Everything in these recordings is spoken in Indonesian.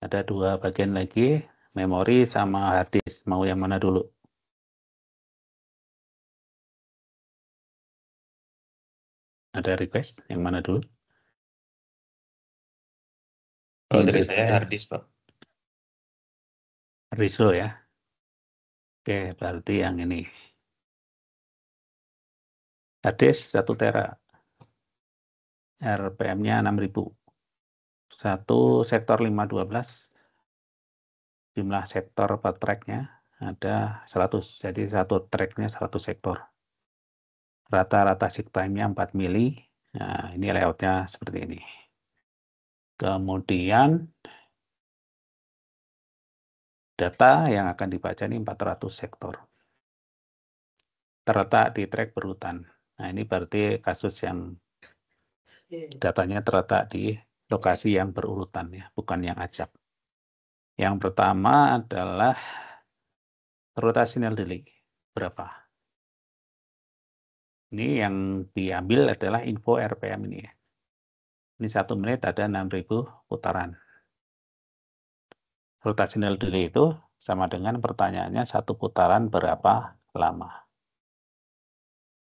Ada dua bagian lagi, memori sama hard disk. Mau yang mana dulu? Ada request? Yang mana dulu? Kalau dari saya hard disk, Pak. Hard disk dulu ya. Oke, berarti yang ini. Hard disk 1 tera. RPM-nya 6000. Satu sektor 512. Jumlah sektor per track-nya ada 100. Jadi satu track-nya 100 sektor. Rata-rata seek time-nya 4 mili. Nah, ini layout-nya seperti ini. Kemudian data yang akan dibaca ini 400 sektor. Terletak di track berurutan. Nah, ini berarti kasus yang datanya terletak di lokasi yang berurutan, ya, bukan yang acak. Yang pertama adalah rotational delay. Berapa? Ini yang diambil adalah info RPM ini, ya. Ini 1 menit ada 6000 putaran. Rotational delay itu sama dengan pertanyaannya satu putaran berapa lama.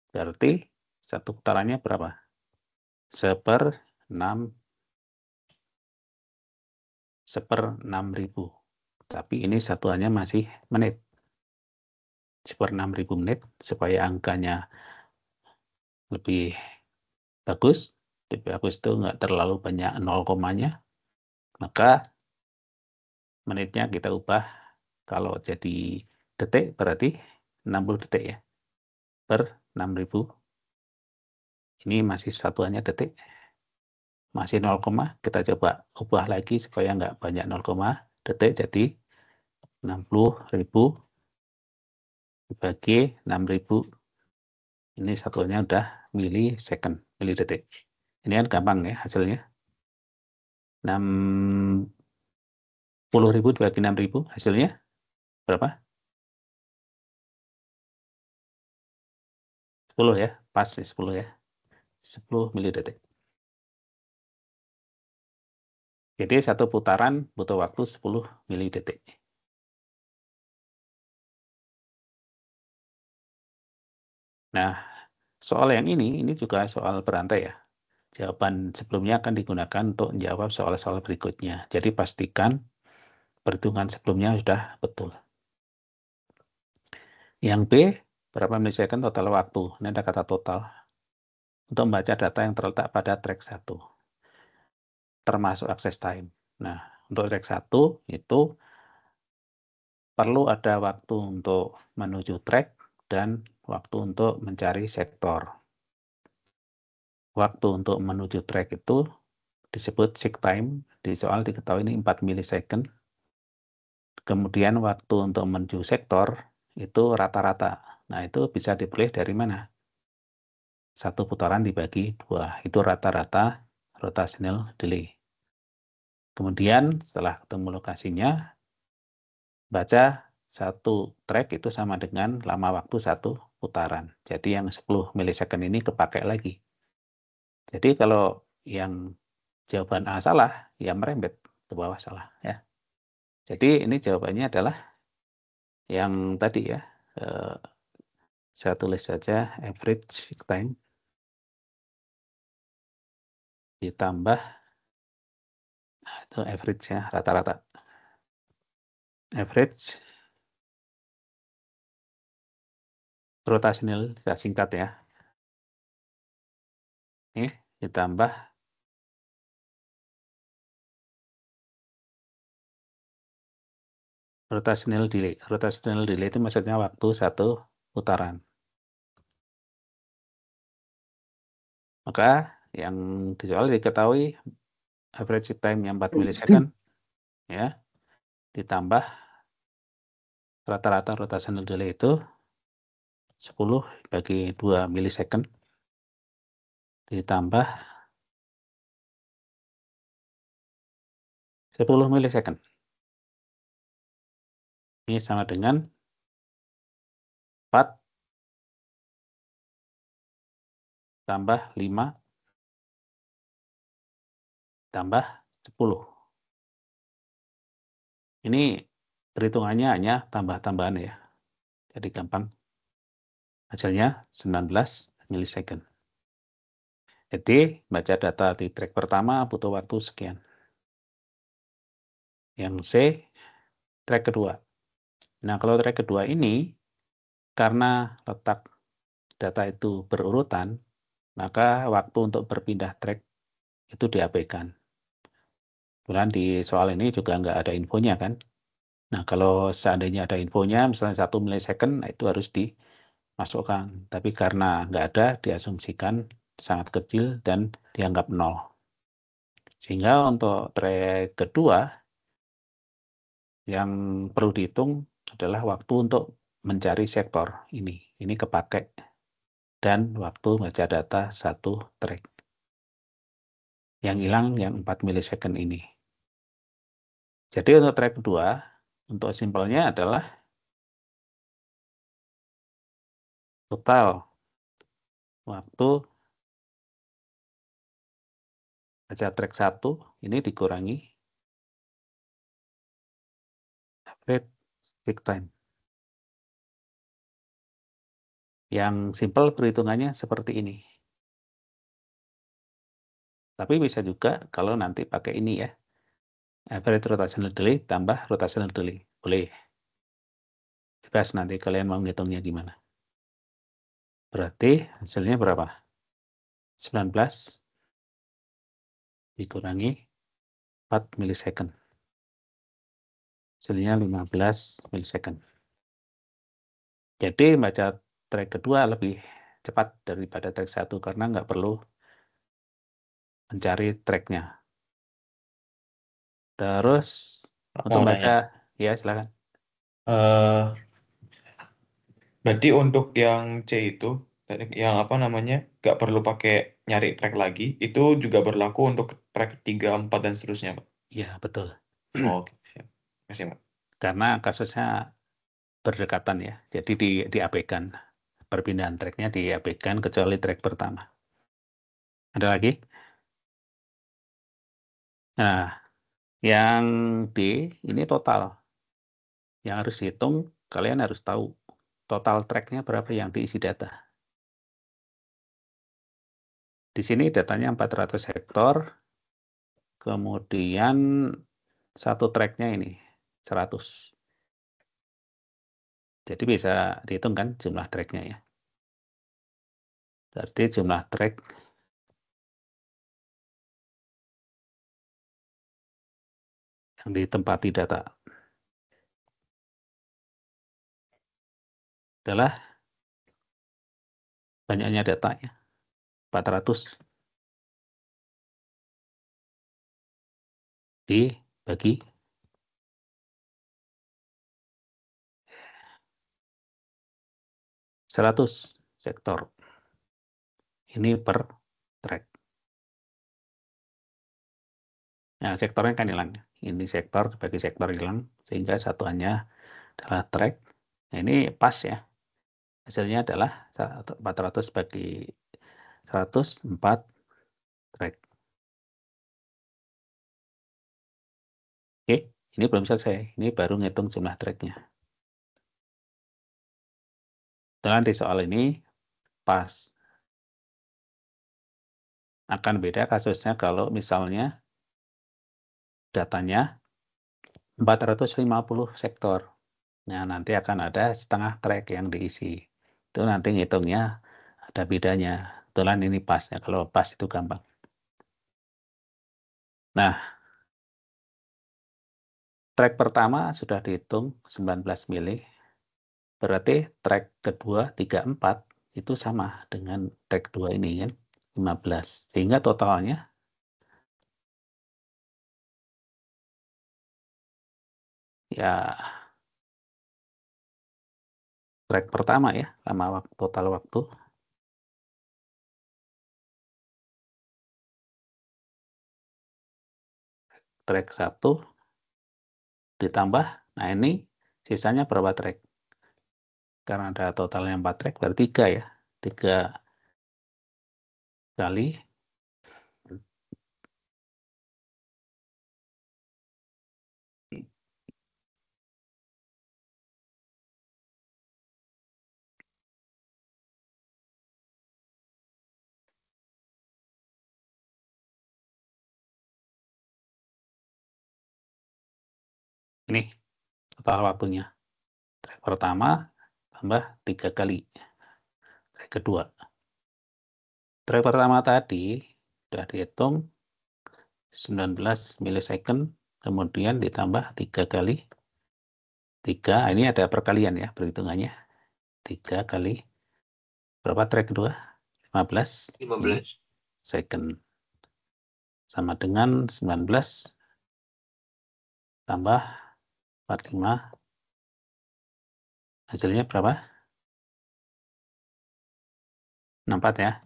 Berarti satu putarannya berapa? 1/6000. Tapi ini satuannya masih menit. 1/6000 menit supaya angkanya lebih bagus. Lebih bagus itu nggak terlalu banyak 0 komanya. Maka menitnya kita ubah. Kalau jadi detik berarti 60 detik ya. Per 6000. Ini masih satuannya detik. Masih 0, kita coba ubah lagi supaya nggak banyak 0, detik. Jadi 60.000 dibagi 6000. Ini satuannya udah milisecond, milidetik. Ini kan gampang ya hasilnya. 60.000 dibagi 6000 hasilnya berapa? 10 ya, pas ya 10 ya. 10 milidetik. Jadi satu putaran butuh waktu 10 milidetik. Nah, soal yang ini juga soal berantai ya. Jawaban sebelumnya akan digunakan untuk menjawab soal-soal berikutnya. Jadi pastikan perhitungan sebelumnya sudah betul. Yang B, berapa milisecond total waktu? Ini ada kata total. Untuk membaca data yang terletak pada track 1. Termasuk access time. Nah, untuk track 1 itu perlu ada waktu untuk menuju track dan waktu untuk mencari sektor. Waktu untuk menuju track itu disebut seek time. Di soal diketahui ini 4 milisecond. Kemudian waktu untuk menuju sektor itu rata-rata. Nah, itu bisa dipilih dari mana? Satu putaran dibagi 2. Itu rata-rata rotational delay. Kemudian setelah ketemu lokasinya, baca satu track itu sama dengan lama waktu satu putaran. Jadi yang 10 milisecond ini kepakai lagi. Jadi kalau yang jawaban A salah, ya merembet ke bawah salah ya. Jadi ini jawabannya adalah yang tadi ya. Saya tulis saja average time ditambah itu average ya, rata-rata. Average rotational, kita singkat ya. Ini ditambah rotational delay. Rotational delay itu maksudnya waktu satu putaran. Maka yang disoal diketahui average time yang 4 milisecond ya, ditambah rata-rata rotational delay itu 10 bagi 2 milisecond ditambah 10 milisecond. Ini sama dengan 4 tambah 5 tambah 10. Ini perhitungannya hanya tambah-tambahan ya. Jadi gampang. Hasilnya 19 milisecond. Jadi baca data di track pertama butuh waktu sekian. Yang C, track kedua. Nah, kalau track kedua ini, karena letak data itu berurutan, maka waktu untuk berpindah track itu diabaikan. Kemudian di soal ini juga nggak ada infonya kan. Nah, kalau seandainya ada infonya, misalnya 1 milisecond, itu harus dimasukkan. Tapi karena nggak ada, diasumsikan sangat kecil dan dianggap 0. Sehingga untuk track kedua, yang perlu dihitung adalah waktu untuk mencari sektor ini. Ini kepakai. Dan waktu baca data satu track. Yang hilang yang 4 milisecond ini. Jadi untuk track kedua, untuk simpelnya adalah total waktu baca track 1 ini dikurangi average peak time. Yang simpel perhitungannya seperti ini. Tapi bisa juga kalau nanti pakai ini ya. Average rotational delay tambah rotational delay. Boleh. Bebas nanti kalian mau ngitungnya gimana. Berarti hasilnya berapa? 19 dikurangi 4 milisecond. Hasilnya 15 milisecond. Jadi baca track kedua lebih cepat daripada track 1 karena nggak perlu mencari tracknya. Terus Aku untuk mau nanya. baca, ya silakan. Berarti untuk yang C itu, yang apa namanya, nggak perlu pakai nyari track lagi, itu juga berlaku untuk track 3, 4, dan seterusnya, Pak. Ya, betul. Oh, oke, siap. Kasih, Pak. Karena kasusnya berdekatan ya, jadi diabaikan. Perpindahan tracknya diabaikan kecuali track pertama. Ada lagi? Nah, yang D ini total. Yang harus dihitung, kalian harus tahu total tracknya berapa yang diisi data. Di sini datanya 400 hektar, kemudian satu tracknya ini 100. Jadi bisa dihitung kan jumlah tracknya ya. Berarti jumlah track yang ditempati data adalah banyaknya datanya, 400 dibagi 100 sektor. Ini per track. Nah, sektornya kan hilang. Ini sektor bagi sektor hilang, sehingga satuannya adalah track. Nah, ini pas ya. Hasilnya adalah 400 bagi 104 track. Oke, ini belum selesai. Ini baru ngitung jumlah tracknya. Dan di soal ini pas. Akan beda kasusnya kalau misalnya datanya 450 sektor. Nah, nanti akan ada setengah track yang diisi. Itu nanti ngitungnya ada bedanya. Kebetulan ini pasnya. Kalau pas itu gampang. Nah, track pertama sudah dihitung 19 mili. Berarti track kedua 34 itu sama dengan track 2 ini kan 15. Sehingga totalnya ya track pertama ya, lama total waktu track 1 ditambah, nah ini sisanya berapa track? Karena ada totalnya 4 track, berarti 3 ya. 3 kali Ini total waktunya. Track pertama tambah 3 kali. Track kedua. Track pertama tadi sudah dihitung 19 milisecond, kemudian ditambah 3 kali 3, ini ada perkalian ya perhitungannya. 3 kali berapa track kedua? 15 milisecond. Sama dengan 19 tambah 45. Hasilnya berapa? 64 ya.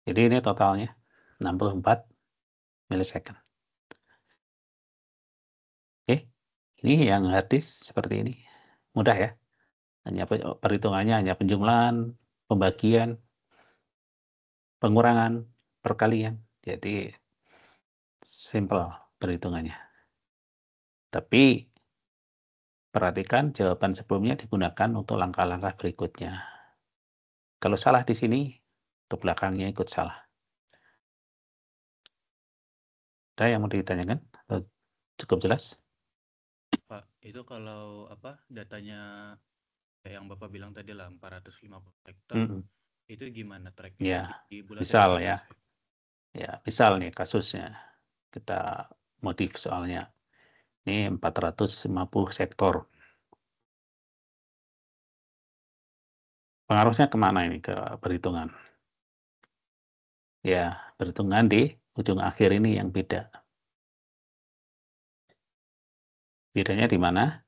Jadi ini totalnya 64 milisecond. Oke, ini yang hard disk seperti ini. Mudah ya. Hanya perhitungannya hanya penjumlahan, pembagian, pengurangan, perkalian. Jadi simple perhitungannya. Tapi perhatikan jawaban sebelumnya digunakan untuk langkah-langkah berikutnya. Kalau salah di sini, ke belakangnya ikut salah. Ada yang mau ditanyakan? Atau cukup jelas? Pak, itu kalau datanya kayak yang Bapak bilang tadi lah 450 hektar, itu gimana tracknya? Ya, Dibulatin misal gitu ya. Ya, misal nih kasusnya. Kita modif soalnya. Ini 450 sektor. Pengaruhnya kemana ini ke perhitungan? Ya, perhitungan di ujung akhir ini yang beda. Bedanya di mana?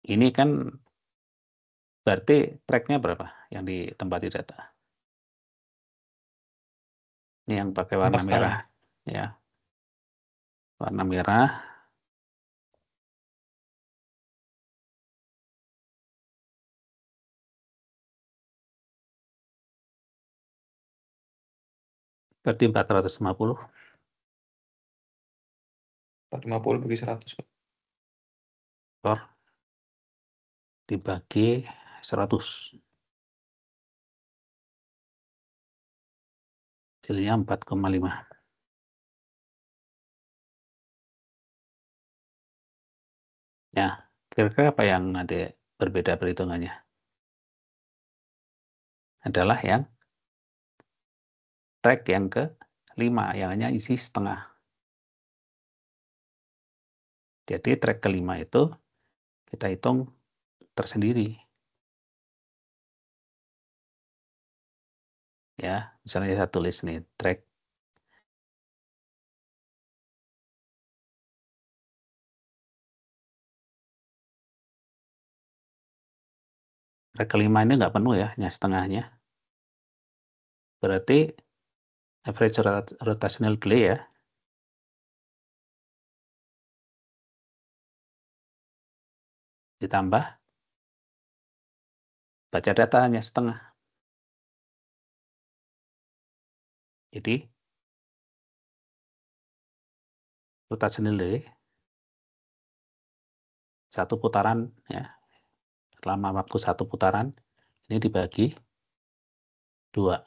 Ini kan berarti tracknya berapa yang ditempati data? Ini yang pakai warna 4,5. merah. Ya, warna merah. Berarti 450. 450 bagi 100. Sektor dibagi 100. Hasilnya 4,5. Ya, kira-kira apa yang nanti berbeda perhitungannya? Adalah yang track yang ke-5, yang hanya isi setengah. Jadi track ke-5 itu kita hitung tersendiri. Ya, misalnya saya tulis nih, track ke-5 ini nggak penuh ya, hanya setengahnya. Berarti average rotational delay ya. Ditambah baca data hanya setengah. Jadi rotational delay satu putaran ya, selama waktu satu putaran ini dibagi 2.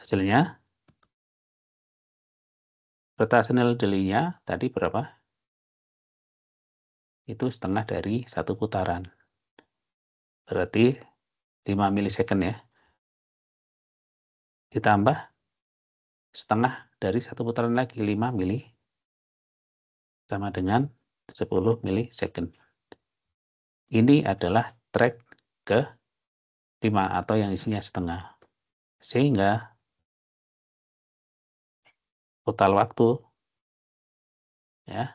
Hasilnya rotational delay-nya tadi berapa? Itu setengah dari satu putaran. Berarti 5 milisecond ya. Ditambah setengah dari satu putaran lagi, 5 mili. Sama dengan 10 milisecond. Ini adalah track ke-5 atau yang isinya setengah. Sehingga total waktu ya,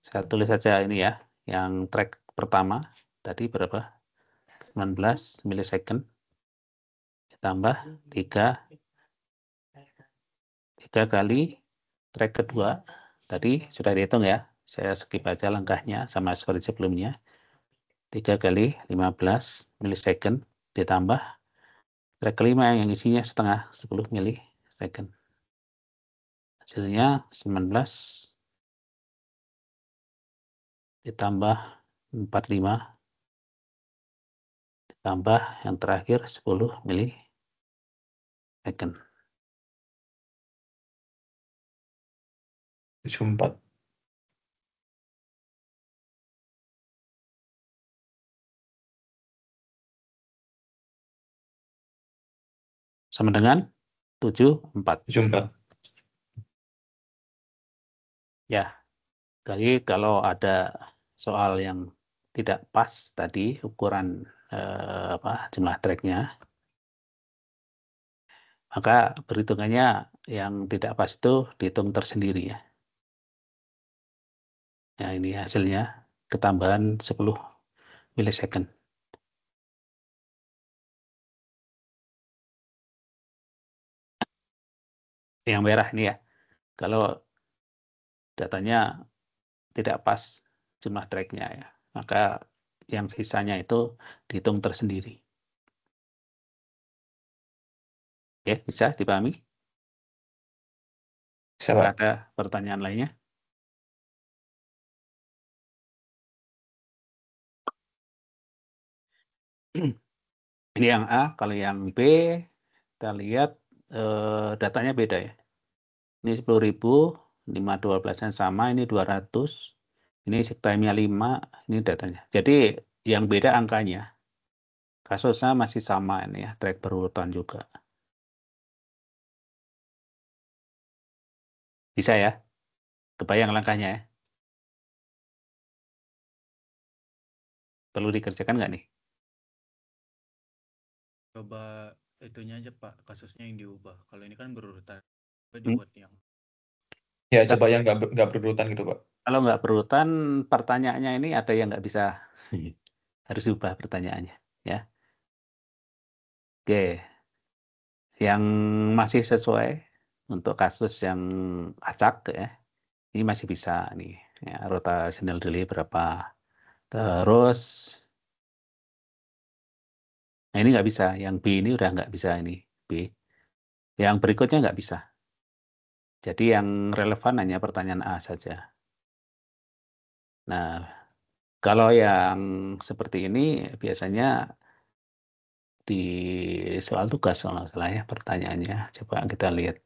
saya tulis saja ini ya, yang track pertama tadi berapa? 19 milisecond ditambah 3 kali track kedua tadi sudah dihitung ya, saya skip aja langkahnya sama seperti sebelumnya. 3 kali 15 milisecond ditambah track kelima yang isinya setengah 10 milisecond. Hasilnya 19 ditambah 45 ditambah yang terakhir 10 milisecond. 74. Sama dengan 74. 74. Ya, jadi kalau ada soal yang tidak pas tadi ukuran jumlah tracknya, maka perhitungannya yang tidak pas itu dihitung tersendiri ya. Nah, ini hasilnya ketambahan 10 milisecond. Yang merah ini ya. Kalau datanya tidak pas jumlah tracknya ya, maka yang sisanya itu dihitung tersendiri. Oke, bisa dipahami? Bisa, Apakah Pak. ada pertanyaan lainnya? Ini yang A, kalau yang B, kita lihat datanya beda ya. Ini 10.000, 512-nya sama, ini 200, ini seek time-nya 5, ini datanya. Jadi yang beda angkanya. Kasusnya masih sama ini ya, track berurutan juga. Bisa ya? Kebayang langkahnya ya? Perlu dikerjakan nggak nih? Coba itunya aja Pak, kasusnya yang diubah. Kalau ini kan berurutan. Coba Hmm? dibuat yang Ya, coba yang nggak berurutan gitu, Pak. Kalau nggak berurutan, pertanyaannya ini ada yang nggak bisa. Harus diubah pertanyaannya. Ya. Oke. Yang masih sesuai untuk kasus yang acak ya. Ini masih bisa nih. Ya, rotational delay berapa. Terus, nah ini nggak bisa. Yang B ini udah nggak bisa ini. B. Yang berikutnya nggak bisa. Jadi yang relevan hanya pertanyaan A saja. Nah, kalau yang seperti ini biasanya di soal tugas kalau nggak salah ya pertanyaannya. Coba kita lihat.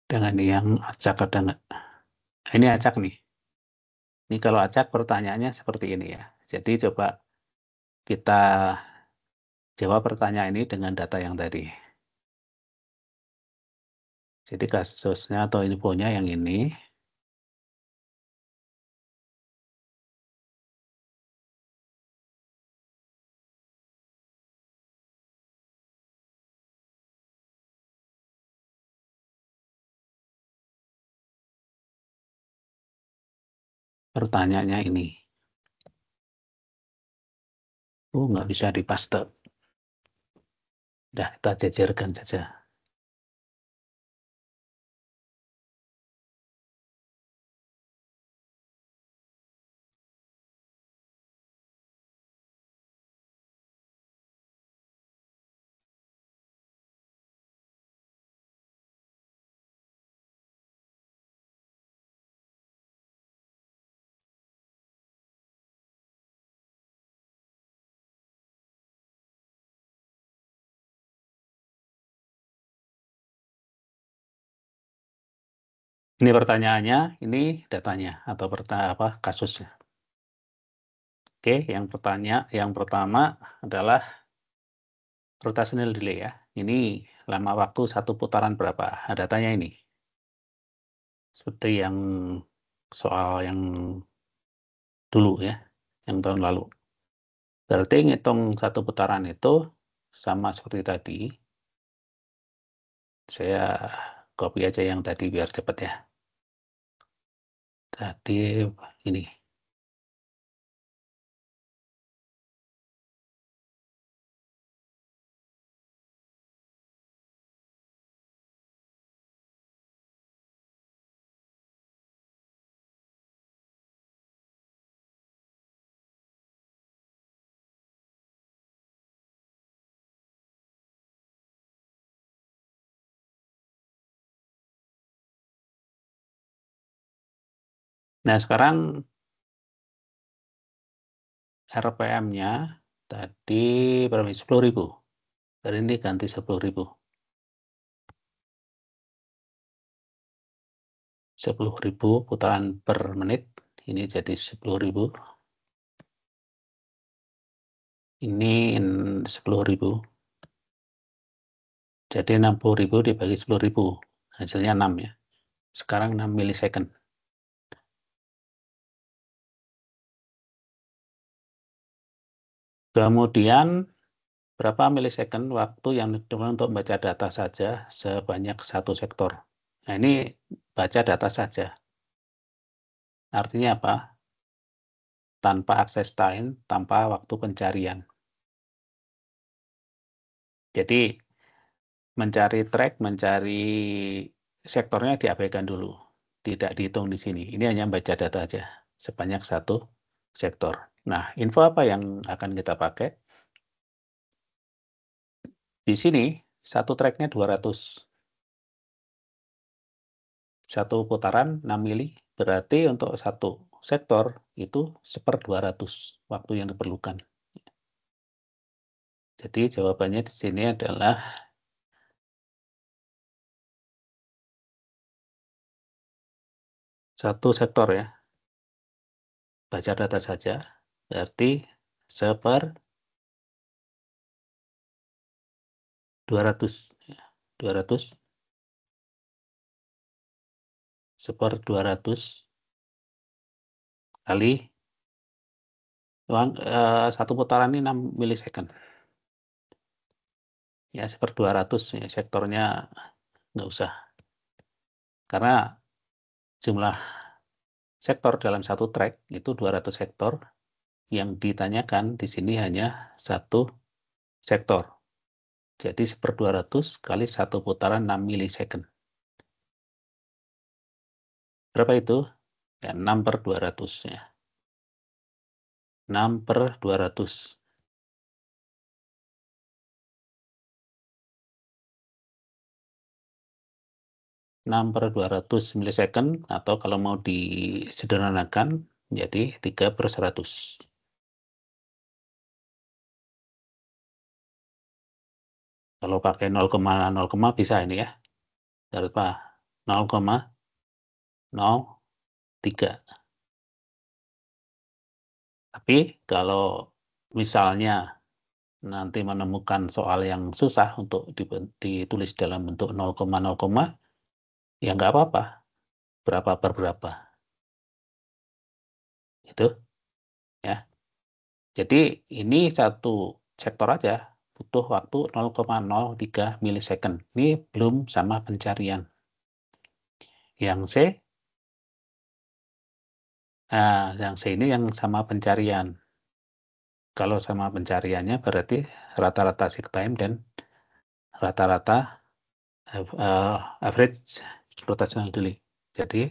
Dengan yang acak ada nggak? Ini acak nih. Ini kalau acak pertanyaannya seperti ini ya. Jadi coba kita jawab pertanyaan ini dengan data yang tadi. Jadi kasusnya atau infonya yang ini. Pertanyaannya ini. Oh, nggak bisa dipaste. Udah, kita jajarkan saja. Ini pertanyaannya, ini datanya atau kasusnya. Oke, yang pertama adalah rotational delay ya. Ini lama waktu satu putaran berapa? Ada tanya ini. Seperti yang soal yang dulu ya, yang tahun lalu. Berarti ngitung satu putaran itu sama seperti tadi. Saya copy aja yang tadi biar cepat ya. Tadi ini. Nah, sekarang RPM-nya tadi berapa? 10.000. Hari ini ganti 10.000. 10.000 putaran per menit. Ini jadi 10.000. Ini 10.000. Jadi 60.000 dibagi 10.000. Hasilnya 6 ya. Sekarang 6 milisecond. Kemudian berapa milisecond waktu yang diperlukan untuk membaca data saja sebanyak satu sektor. Nah, ini baca data saja. Artinya apa? Tanpa access time, tanpa waktu pencarian. Jadi, mencari track, mencari sektornya diabaikan dulu. Tidak dihitung di sini. Ini hanya baca data aja. Sebanyak satu sektor. Nah, info apa yang akan kita pakai? Di sini, satu tracknya 200. Satu putaran 6 mili, berarti untuk satu sektor itu 1/200 waktu yang diperlukan. Jadi jawabannya di sini adalah satu sektor ya. Baca data saja, berarti 1/200. 200 1/200 kali satu putaran ini 6 milisecond. Ya, 1/200 ya, sektornya nggak usah. Karena jumlah sektor dalam satu track itu 200 sektor. Yang ditanyakan di sini hanya satu sektor. Jadi 1/200 kali satu putaran 6 milisecond. Berapa itu? Ya, 6/200 ya. 6/200. 6/200 milisecond, atau kalau mau disederhanakan jadi 3/100. Kalau pakai 0,0 bisa ini ya. Berapa? 0,03. Tapi kalau misalnya nanti menemukan soal yang susah untuk ditulis dalam bentuk 0,0, ya nggak apa-apa. Berapa per berapa. Itu ya. Jadi ini satu sektor aja butuh waktu 0,03 milisecond. Ini belum sama pencarian. Yang C, yang C ini yang sama pencarian. Kalau sama pencariannya berarti rata-rata seek time dan rata-rata average rotational delay. Jadi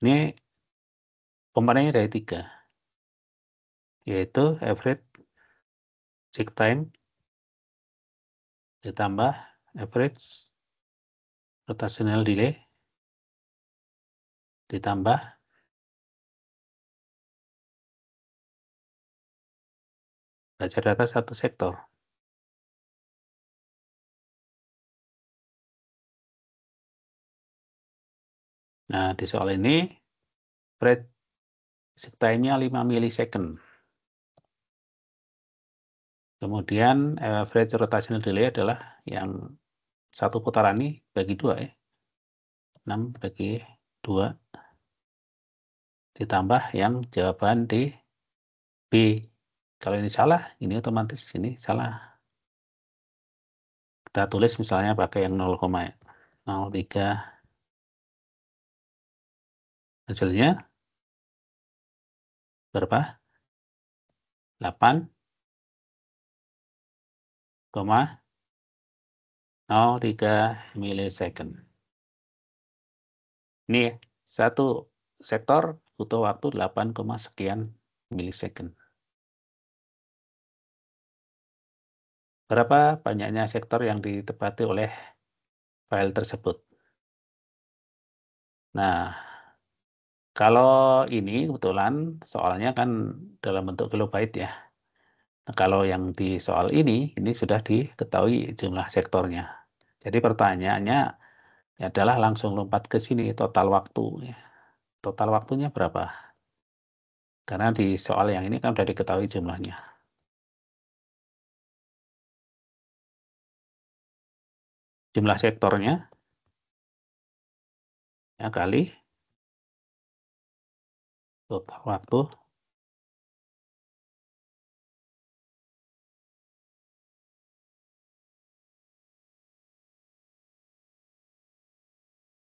ini komponennya dari 3, yaitu average seek time ditambah average rotational delay ditambah baca data satu sektor. Nah, di soal ini average seek time-nya 5 milisecond. Kemudian average rotational delay adalah yang satu putaran ini bagi 2 ya. 6 bagi 2 ditambah yang jawaban di B. Kalau ini salah, ini otomatis ini salah. Kita tulis misalnya pakai yang 0,03. Hasilnya berapa? 8,03 milisecond. Ini satu sektor butuh waktu 8, sekian milisecond. Berapa banyaknya sektor yang ditempati oleh file tersebut. Nah, kalau ini kebetulan soalnya kan dalam bentuk kilobyte ya. Nah, kalau yang di soal ini sudah diketahui jumlah sektornya. Jadi pertanyaannya adalah langsung lompat ke sini, total waktu. Total waktunya berapa? Karena di soal yang ini kan sudah diketahui jumlahnya. Jumlah sektornya ya kali total waktu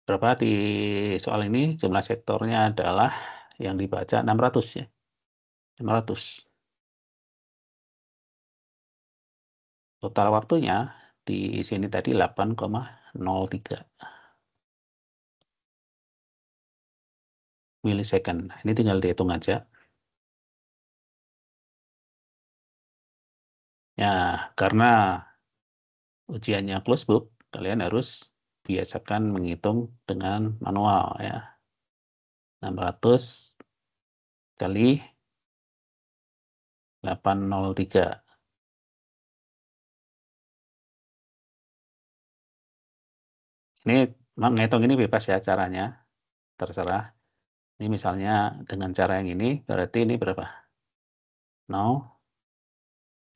berapa di soal ini jumlah sektornya adalah yang dibaca 600 ya. 600. Total waktunya di sini tadi 8,03 milisecond. Ini tinggal dihitung aja. Ya, karena ujiannya close book, kalian harus biasakan menghitung dengan manual ya. 600 kali 803. Ini menghitung ini bebas ya caranya, terserah. Ini misalnya dengan cara yang ini, berarti ini berapa? 0,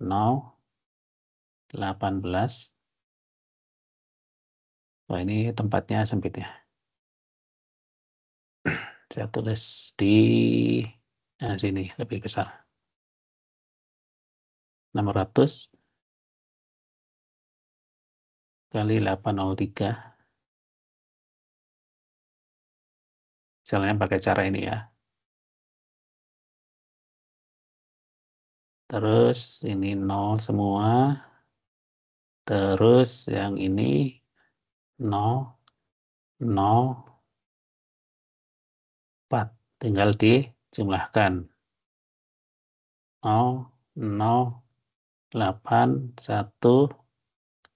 0, 18. Wah, ini tempatnya sempit ya. Saya tulis di sini, lebih besar. 600 kali 803. Misalnya pakai cara ini ya. Terus ini 0 semua. Terus yang ini 0, 0, 4. Tinggal dijumlahkan. 0, 0, 8, 1,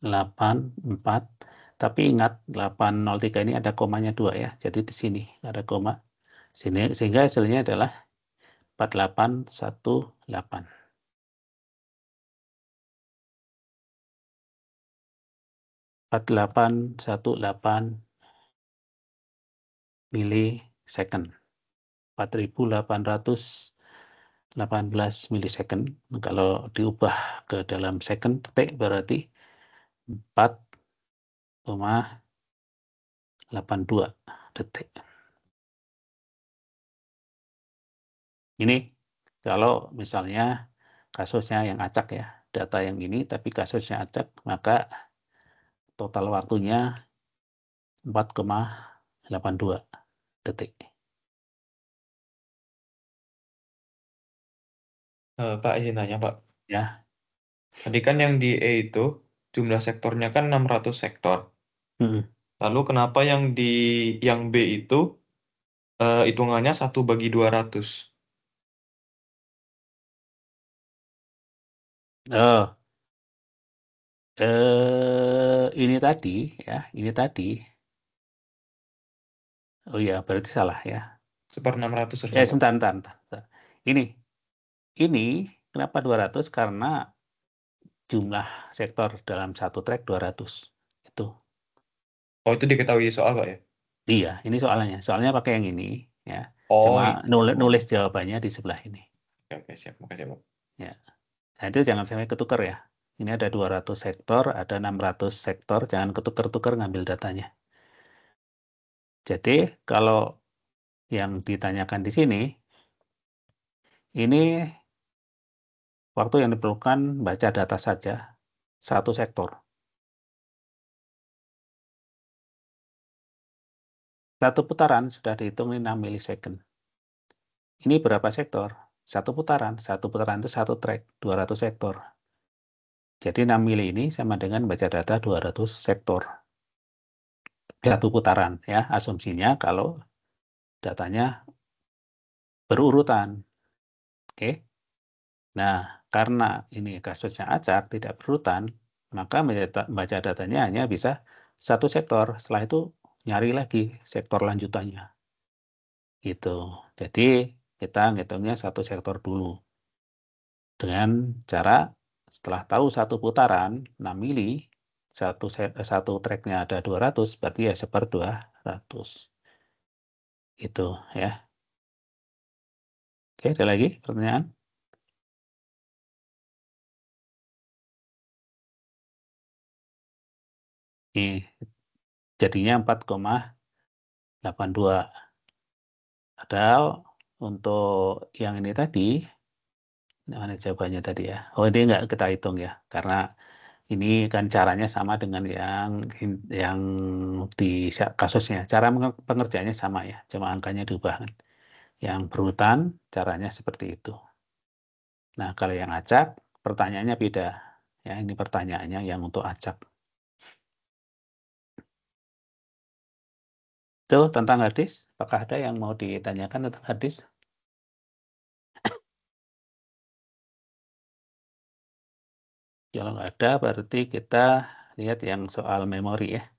8, 4. Tapi ingat 803 ini ada komanya 2 ya. Jadi di sini ada koma. Sini, sehingga hasilnya adalah 4818. 4818 milisecond. 4818 milisecond. Kalau diubah ke dalam second detik berarti 4,82 detik. Ini kalau misalnya kasusnya yang acak ya, data yang ini tapi kasusnya acak, maka total waktunya 4,82 detik. Pak, izin nanya, Pak. Ya. Tadi kan yang di E itu jumlah sektornya kan 600 sektor. Hmm. Lalu kenapa yang B itu hitungannya 1/200? Oh, ini tadi ya, ini tadi. Oh iya, berarti salah ya. 1/600 harusnya, Pak. Sebentar. Ini kenapa 200? Karena jumlah sektor dalam satu track 200. Itu. Oh, itu diketahui di soal, Pak ya? Iya, ini soalnya. Soalnya pakai yang ini ya. Oh, Cuma itu. nulis jawabannya di sebelah ini. Oke, siap. Makasih, Pak. Ya. Nah, itu jangan sampai ketukar ya. Ini ada 200 sektor, ada 600 sektor, jangan ketukar-tukar ngambil datanya. Jadi, kalau yang ditanyakan di sini, ini waktu yang diperlukan baca data saja, satu sektor. Satu putaran sudah dihitung 6 milisecond. Ini berapa sektor? Satu putaran itu satu track, 200 sektor. Jadi 6 mili ini sama dengan baca data 200 sektor. Satu putaran ya, asumsinya kalau datanya berurutan. Oke. Nah, karena ini kasusnya acak tidak berurutan, maka baca datanya hanya bisa satu sektor. Setelah itu nyari lagi sektor lanjutannya. Gitu. Jadi kita ngitungnya satu sektor dulu. Dengan cara setelah tahu satu putaran 6 mili, satu tracknya ada 200, berarti ya seper 200. Itu ya. Oke, ada lagi pertanyaan? Nih, jadinya 4,82. Padahal untuk yang ini tadi, mana jawabannya tadi ya? Oh, ini nggak kita hitung ya, karena ini kan caranya sama dengan yang di kasusnya. Cara pengerjaannya sama ya, cuma angkanya diubah kan. Yang berurutan caranya seperti itu. Nah, kalau yang acak, pertanyaannya beda. Ya, ini pertanyaannya yang untuk acak. Itu tentang hard disk. Apakah ada yang mau ditanyakan tentang hard disk? Kalau nggak ada, berarti kita lihat yang soal memori ya.